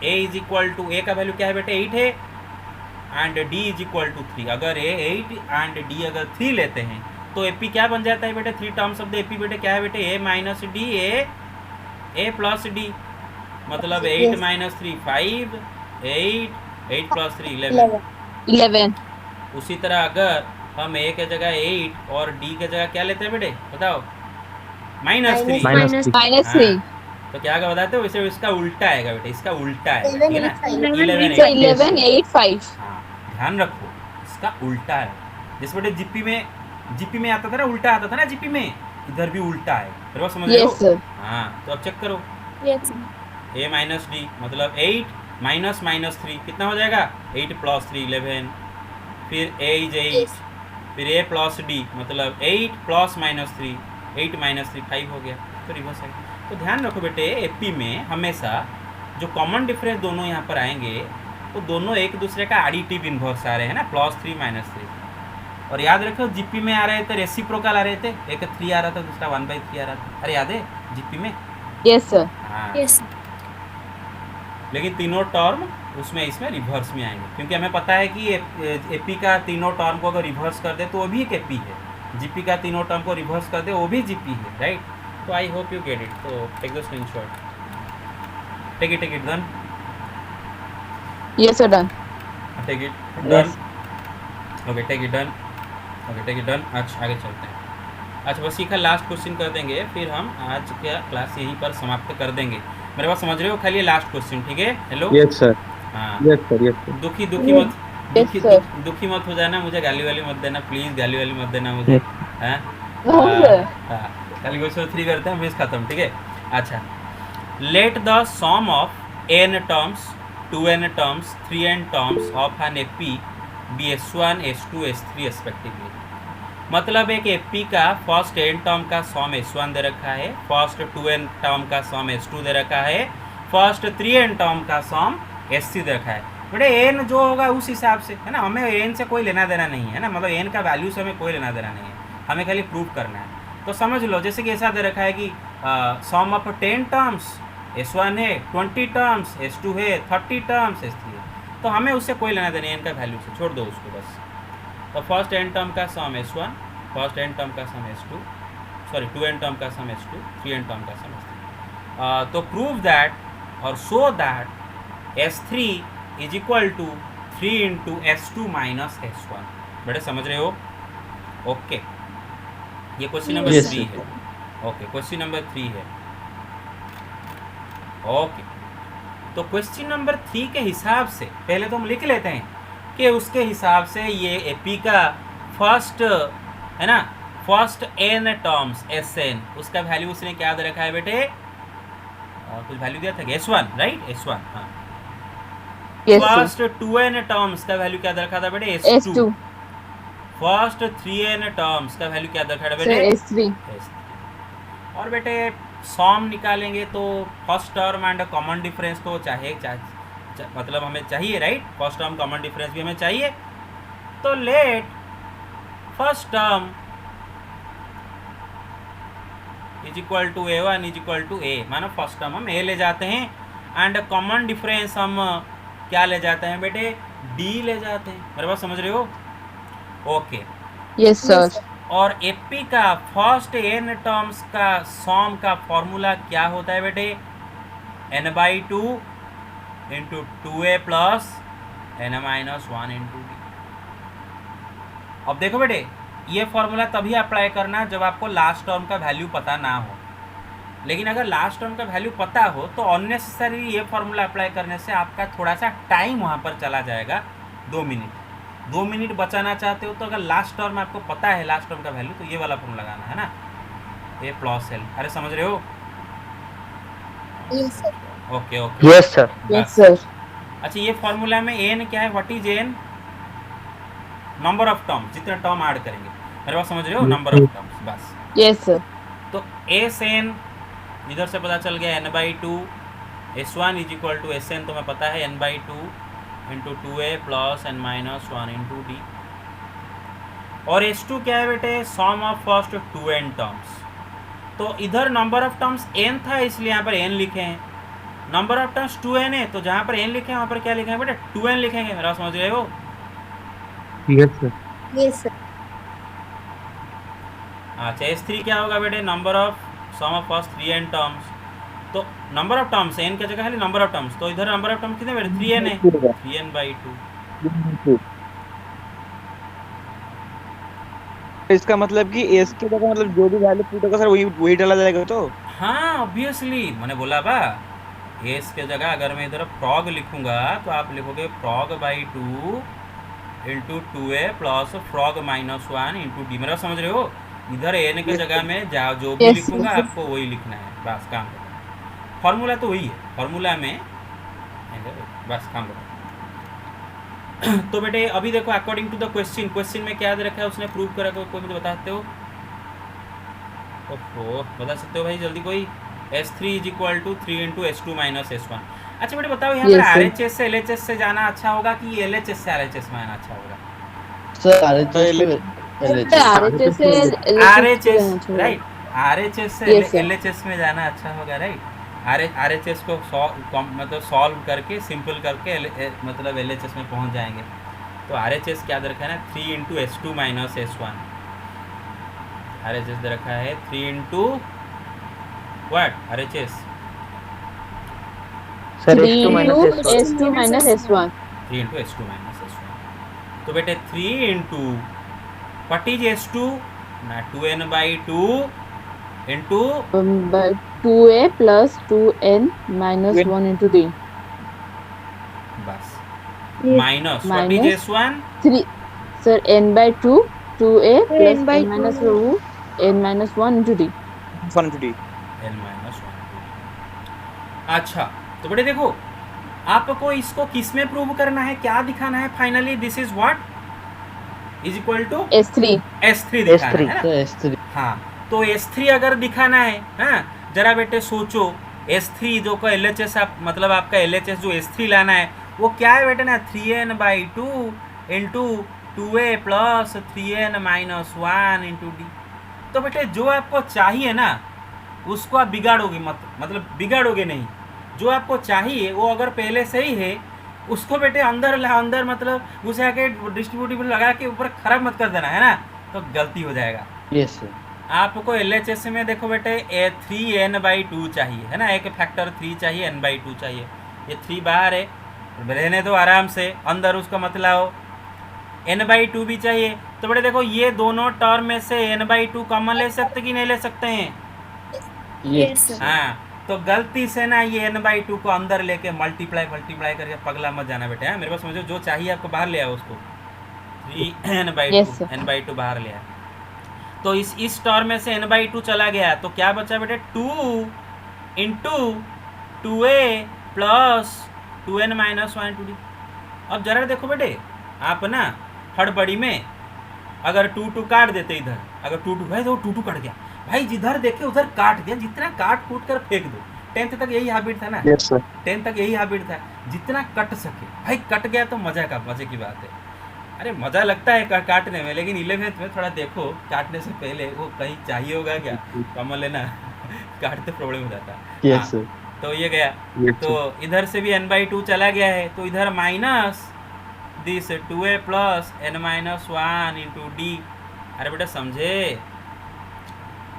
A is equal to, A का वैल्यू क्या है बेटे? 8 है, and D is equal to 3, अगर ए 8 एंड डी अगर 3 लेते हैं तो एपी क्या बन जाता है बेटे, 3 टर्म्स ऑफ द एपी बेटे क्या है बेटे, A minus D A plus D, मतलब 8 माइनस 3 5, 8 प्लस 3 11। 11 उसी तरह अगर हम ए के जगह 8 और डी के जगह क्या लेते हैं बेटे बताओ, -3, -3 तो क्या आगे बताते हो, वैसे इसका उल्टा आएगा बेटे, इसका उल्टा है, ठीक है ना, 11 so 11 8 5 हाँ ध्यान रखो इसका उल्टा है। जैसे बेटे जीपी में आता था ना, उल्टा आता था ना जीपी में, इधर भी उल्टा है, बराबर समझ रहे हो? yes sir हाँ तो अब चेक करो, a माइनस डी मतलब 8 माइनस -3 कितना हो जाएगा, 8 प्लस 3 11, फिर a इज 8, फिर a प्लस डी मतलब 8 प्लस -3 8 माइनस 3 5 हो गया, तो रिवर्स है। तो ध्यान रखो बेटे एपी में हमेशा जो कॉमन डिफरेंस दोनों यहाँ पर आएंगे वो दोनों एक दूसरे का एडिटिव इनवर्स आ रहे हैं ना, +3 -3। और याद रखो जीपी में आ रहे थे रेसिप्रोकल आ रहे थे, एक 3 आ रहा था दूसरा 1/3 आ रहा था, अरे याद है जीपी में? yes sir हाँ लेकिन तीनों टर्म इसमें रिवर्स में आएंगे, क्योंकि हमें पता है कि एपी का तीनों टर्म को अगर रिवर्स कर दे तो वो भी एक एपी है, जीपी का तीनों टर्म को रिवर्स कर दे वो भी जीपी है, राइट? तो I hope you get it. तो take the screenshot, take it done, yes sir done take it done, okay take it done, okay take it done. अच्छा आगे चलते हैं। अच्छा बस ये का लास्ट क्वेश्चन कर देंगे, फिर हम आज का क्लास यहीं पर समाप्त कर देंगे। मेरे बात समझ रहे हो? खाली लास्ट क्वेश्चन, ठीक है? हेलो यस सर, हाँ यस सर, यस सर। दुखी Yes, sir. दुखी मत हो जाना, मुझे गाली वाली मत देना प्लीज, गाली वाली मत देना मुझे, हैं? no sir हाँ खाली क्वेश्चन 3 करते हैं, फिर खत्म, ठीक है? अच्छा, let the sum of n terms 2n terms 3n terms of an AP be S1 S2 S3 respectively. मतलब एक एपी का फर्स्ट n टर्म का सम S1 दे रखा है, फर्स्ट 2n टर्म का सम S2 दे रखा है, फर्स्ट 3n टर्म का सम S3 दे रखा है। बेटे n जो होगा उस हिसाब से, है ना, हमें n से कोई लेना देना नहीं है ना, मतलब n का वैल्यू से हमें कोई लेना देना नहीं है, हमें खाली प्रूव करना है। तो समझ लो जैसे कि ऐसा दे रखा है कि सम ऑफ 10 टर्म्स S1 है, 20 टर्म्स S2 है, 30 टर्म्स S3 है, तो हमें उससे कोई लेना देना है n का वैल्यू से, छोड़ दो उसको बस। तो फर्स्ट n टर्म का सम S1, फर्स्ट n टर्म का सम S2, सॉरी 2n टर्म का सम S2, 3n टर्म का सम S3। तो प्रूव दैट और show that S3 is equal to 3 into S2 minus S1। बेटे समझ रहे हो? ओके ये क्वेश्चन नंबर Yes, 3 है। ओके क्वेश्चन नंबर 3 है। ओके तो क्वेश्चन नंबर 3 के हिसाब से पहले तो हम लिख लेते हैं कि उसके हिसाब से ये एपी का फर्स्ट है ना, फर्स्ट n टर्म्स Sn, उसका वैल्यू उसने क्या दे रखा है बेटे, कुछ वैल्यू दिया था S1, राइट? S1 हाँ। yes sir first 2n terms का वैल्यू क्या दे रखा था बेटे, S2। फर्स्ट 3n टर्म्स का वैल्यू क्या दे रखा था sir बेटे, S3 S3। और बेटे सम निकालेंगे तो first term and common difference तो मतलब हमें चाहिए, right? First term common difference भी हमें चाहिए। तो let first term is equal to A1 is equal to A, मानो फर्स्ट टर्म हम A ले जाते हैं एंड कॉमन डिफरेंस हम क्या ले जाते हैं बेटे, D ले जाते हैं। मेरे बात समझ रहे हो? ओके yes sir और एपी का फर्स्ट n टर्म्स का सम का फॉर्मूला क्या होता है बेटे, n/2 into 2a plus n minus 1 into D. अब देखो बेटे ये फॉर्मूला तभी अप्लाई करना जब आपको लास्ट टर्म का वैल्यू पता ना हो, लेकिन अगर लास्ट टर्म का वैल्यू पता हो तो अननेसेसरी ये फॉर्मूला अप्लाई करने से आपका थोड़ा सा टाइम वहाँ पर चला जाएगा, 2 मिनट बचाना चाहते हो तो अगर लास्ट टर्म आपको पता है लास्ट टर्म का वैल्यू तो ये वाला फॉर्मूला लगाना है ना, a प्लस l। अरे समझ रहे हो? Yes, sir. Okay okay yes sir, yes sir अच्छा ये फॉर्मूला में n क्या है, what is n, number of terms, जितने टर्म ऐड करेंगे। मेरे बात समझ रहे हो? नंबर ऑफ टर्म्स बस। yes sir तो Sn इधर से पता चल गया n/2, S1 is equal to Sn तो मैं पता है n/2 into 2a plus n minus 1 into D. और S2 क्या है बेटे, सम ऑफ फर्स्ट 2n टर्म्स। तो इधर नंबर ऑफ टर्म्स n था इसलिए यहाँ पर n लिखे हैं, नंबर ऑफ टर्म्स 2n है तो जहाँ पर n लिखे हैं वहाँ पर क्या लिखेंगे बेटे, 2n लिखेंगे। मेरा समझ रहे हो? Yes sir. Yes, sir. अच्छा S3 क्या होगा बेटे? Number of sum of first 3 n terms. तो नंबर ऑफ टर्म्स n की जगह खाली नंबर ऑफ टर्म्स, तो इधर नंबर ऑफ टर्म्स कितने बेटे? 3n है, 3n/2। इसका मतलब कि एस की जगह मतलब जो भी वैल्यू पुट होगा सर वही वही डाला जाएगा तो। हाँ ऑब्वियसली, मैंने बोला बा एस के जगह अगर मैं इधर फ्रॉग लिखूंगा तो आप लिखोगे frog/2 into 2a plus frog-1 into D. मेरा समझ रहे हो? इधर एन के जगह में जो भी Yes, लिखूंगा yes, yes. आपको वही लिखना है, बस काम करो। फॉर्मूला तो वही है, फॉर्मूला में बस काम करो। तो बेटे अभी देखो अकॉर्डिंग टू द क्वेश्चन में क्या दे रखा है उसने प्रूव करा, कोई मुझे बता सकते हो? ओहो बता सकते हो भाई जल्दी कोई? S3 is equal to 3 into S2 minus S1। अच्छा बेटे बताओ यहाँ पर Yes, sir. RHS से LHS से जाना अच्छा होगा कि LHS से RHS में आना अच्छा होगा? सर RHS RHS से LHS RHS रहना चाहिए। राइट, RHS से Yes, sir. LHS में जाना अच्छा होगा राइट। RHS को मतलब सॉल्व करके सिंपल करके मतलब LHS में पहुंच जाएंगे। तो RHS क्या दे रखा है ना? 3 into S2 minus S1। RHS दे रखा है 3 into what? RHS sir 3 into S2 minus S1. 3 into S2 minus S1। तो बेटे 3 इंटू व्हाट इज S2 ना 2n/2 into But 2a plus 2n minus 1 into 3. बस Yes. Minus what is Minus S1 3. Sir, n/2, 2a plus n by n minus 2. 2, n minus 1 into d. 1 n-1। अच्छा तो बेटे देखो आपको इसको किस में प्रूव करना है, क्या दिखाना है? Finally this is what is equal to S3. S3 दिखाना है ना? S3 हाँ तो S3 अगर दिखाना है, हाँ जरा बेटे सोचो S3 जो का LHS आप मतलब आपका LHS जो S3 लाना है वो क्या है बेटे ना? 3n/2 into 2a plus 3n-1 into D. तो बेटे जो आपको चाहिए ना उसको आप बिगाड़ोगे मत, मतलब बिगाड़ोगे नहीं। जो आपको चाहिए वो अगर पहले से ही है उसको बेटे अंदर मतलब उसे आके डिस्ट्रीब्यूटिव लगा के ऊपर खराब मत कर देना है ना, तो गलती हो जाएगा। Yes sir. आपको LHS में देखो बेटे 3n/2 चाहिए है ना, एक फैक्टर 3 चाहिए, n/2 चाहिए। ये 3 बाहर है, रहने दो आराम से, अंदर उसका मत लाओ। n/2 भी चाहिए, तो बेटे देखो ये दोनों टर्म में से n/2 कॉमन ले सकते कि नहीं ले सकते हैं? यस हाँ तो गलती से ना ये n/2 को अंदर लेके मल्टीप्लाई करके पगला मत जाना बेटे। हाँ मेरे पास समझो, जो चाहिए आपको बाहर ले आओ उसको। 3n/2 Yes, sir. n/2 बाहर ले आए, तो इस टर्म में से n/2 चला गया, तो क्या बचा बेटे? 2 into 2a plus 2n-1 into D. अब जरा देखो बेटे आप ना हड़बड़ी में अगर 2 काट देते इधर, अगर 2 भाई तो 2 कट गया भाई, जिधर देखे उधर काट दिया, जितना काट कूट कर फेंक दो। 10th तक यही हैबिट था ना? Yes sir. 10th तक यही हैबिट था, जितना कट सके भाई। कट गया तो मजे की बात है। अरे मज़ा लगता है काटने में, लेकिन 11th में थोड़ा देखो काटने से पहले वो कहीं चाहिए होगा क्या कॉमन लेना काटते प्रॉब्लम हो जाता है। Yes sir. तो ये गया, Yes, तो इधर से भी n/2 चला गया है, तो इधर minus this 2a plus n-1 into D. अरे बेटा समझे?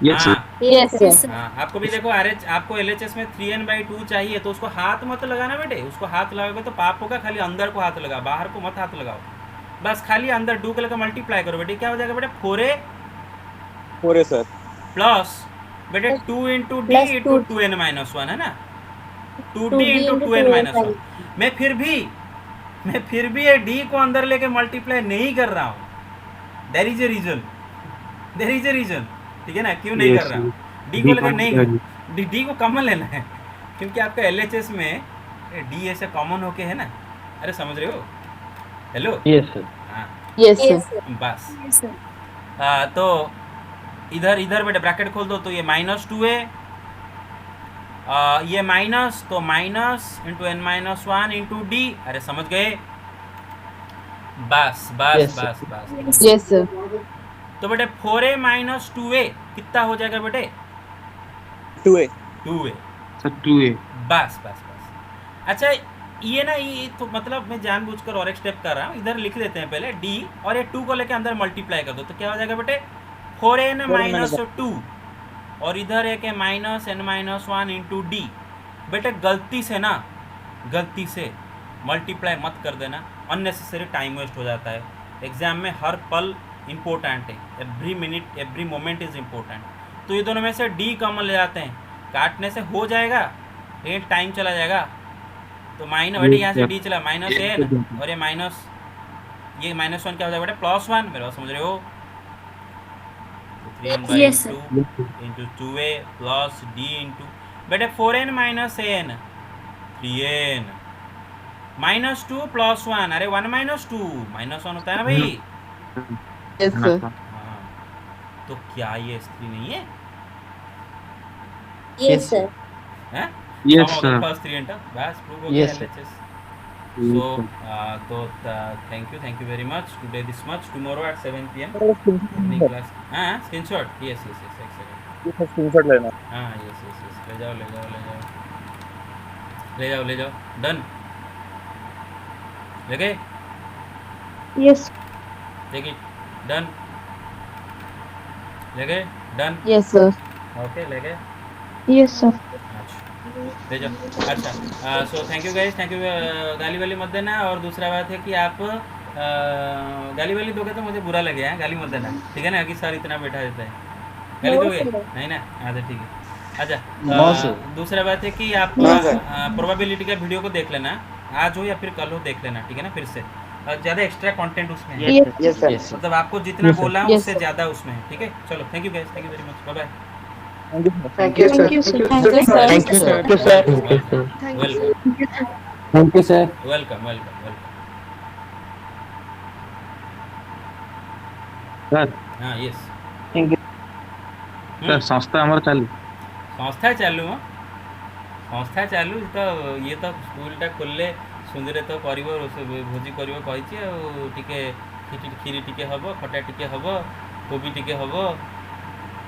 Yes sir. हाँ Yes, sir. हाँ आपको भी देखो आपको LHS में 3n/2 चाहिए, तो उसको हाथ मत लगाना बेटे। उसको हाथ लगाओगे तो पाप होगा, खाली अंदर को हाथ लगाओ, बाहर को मत हाथ लगाओ। बस खाली अंदर 2 को लेकर मल्टीप्लाई करो बेटे, क्या हो जाएगा बेटे? 4a sir. प्लस बेटे 2 into D Plus into 2. 2n-1 है ना? 2d 2d into into 2n-1। मैं फिर भी ये डी को अंदर लेके मल्टीप्लाई नहीं कर रहा हूँ। देयर इज ए रीजन, ठीक है ना? क्यों नहीं कर रहा हूँ? डी को लेकर नहीं, डी को कॉमन लेना है, क्योंकि आपका LHS में डी ऐसे कॉमन होके है ना। अरे समझ रहे हो? Hello yes sir. हाँ Yes, sir. बस। Yes, sir. तो इधर बेटे ब्रैकेट खोल दो, तो ये -2a, ये माइनस, तो minus into n-1 into D. अरे समझ गए? बस Yes, sir. बस। Yes, sir. तो बेटे 4a माइनस 2a कितना हो जाएगा बेटे? 2a 2a। Sir 2a। बस। अच्छा ये ना ये तो मतलब मैं जानबूझकर और एक स्टेप कर रहा हूँ, इधर लिख देते हैं पहले d और ये 2 को लेके अंदर मल्टीप्लाई कर दो तो क्या हो जाएगा बेटे 4n माइनस 2 और इधर एक है minus n minus 1 into D. बेटे गलती से मल्टीप्लाई मत कर देना, अननेसेसरी टाइम वेस्ट हो जाता है। एग्जाम में हर पल इम्पोर्टेंट है, every minute every moment is important. तो ये दोनों में से डी कॉमन ले जाते हैं, काटने से हो जाएगा लेकिन टाइम चला जाएगा। तो माइनस बेटे यहाँ से डी चला माइनस एन और ये माइनस वन क्या हो जाएगा बेटे प्लस 1। मेरे बात समझ रहे हो? तो 3n Yes, sir. Into 2a plus D into बेटे 4n minus N 3n minus 2 plus 1। अरे 1 माइनस 2 माइनस 1 होता है ना भाई? Yes, sir. हाँ, तो क्या ये स्त्री नहीं है? Yes, sir. हैं? Yes, Sum of sir. the first three enter बस प्रूव हो गया Yes, sir. LHS। So thank you very much today this much, tomorrow at 7 p.m. evening class। हाँ स्क्रीनशॉट yes एक सेकंड। ये स्क्रीनशॉट लेना। हाँ yes ले जाओ डन लगे Yes. टेक इट डन लगे डन Yes, sir. ओके लगे Yes, sir. ले जाओ। अच्छा so thank you guys, thank you. गाली वाली मत देना। और दूसरा बात है कि आप गाली वाली दोगे तो मुझे बुरा लगेगा, गाली मत देना ठीक है ना, कि सर इतना बैठा देता है। गाली No, दोगे sir. नहीं ना? हाँ तो ठीक है। अच्छा No, sir. दूसरा बात है कि आप No, sir. प्रोबेबिलिटी का वीडियो को देख लेना, आज हो या फिर कल हो देख लेना ठीक है ना, फिर से ज़्यादा एक्स्ट्रा कंटेंट उसमें है। Yes. Yes sir. मतलब आपको जितना Yes, sir. बोला Yes, उससे sir. ज़्यादा उसमें है ठीक है। चलो thank you guys, thank you very much, bye bye. Thank you Thank you, sir. Thank you, sir. Thank you, sir. Thank you, sir. Thank you, sir. Welcome. Sir, हाँ yes sir, संस्था हमारा चालू। संस्था चालू तो ये तो स्कूलटा खोलले सुंदर तो करिवो भोजी करिवो कहिछि आ टिके खीरी टिके हबो, खटा टिके हबो, कोबी टिके हबो,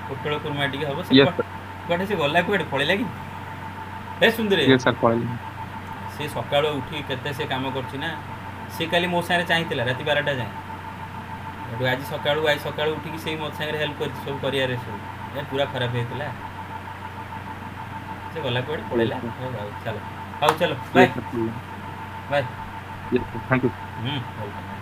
पोटଳ कुर्मा टिके हबो। Yes, sir. कुआडे से गला कुआडे पळेला कि हे सुंदर Yes, sir, पढ़ेंगे। से सकाळो उठी केते से काम करछि ना, से काली मो सारे चाहिथिला राति 12टा जाए। एटु आज सकाळो उठी कि सेही मो संगे हेल्प कर सब करिया रे सब। ए पूरा खराब हेतिला से गला कुआडे पळेला। चलो bye Yes, sir. Bye. Yes, sir, thank you. Welcome.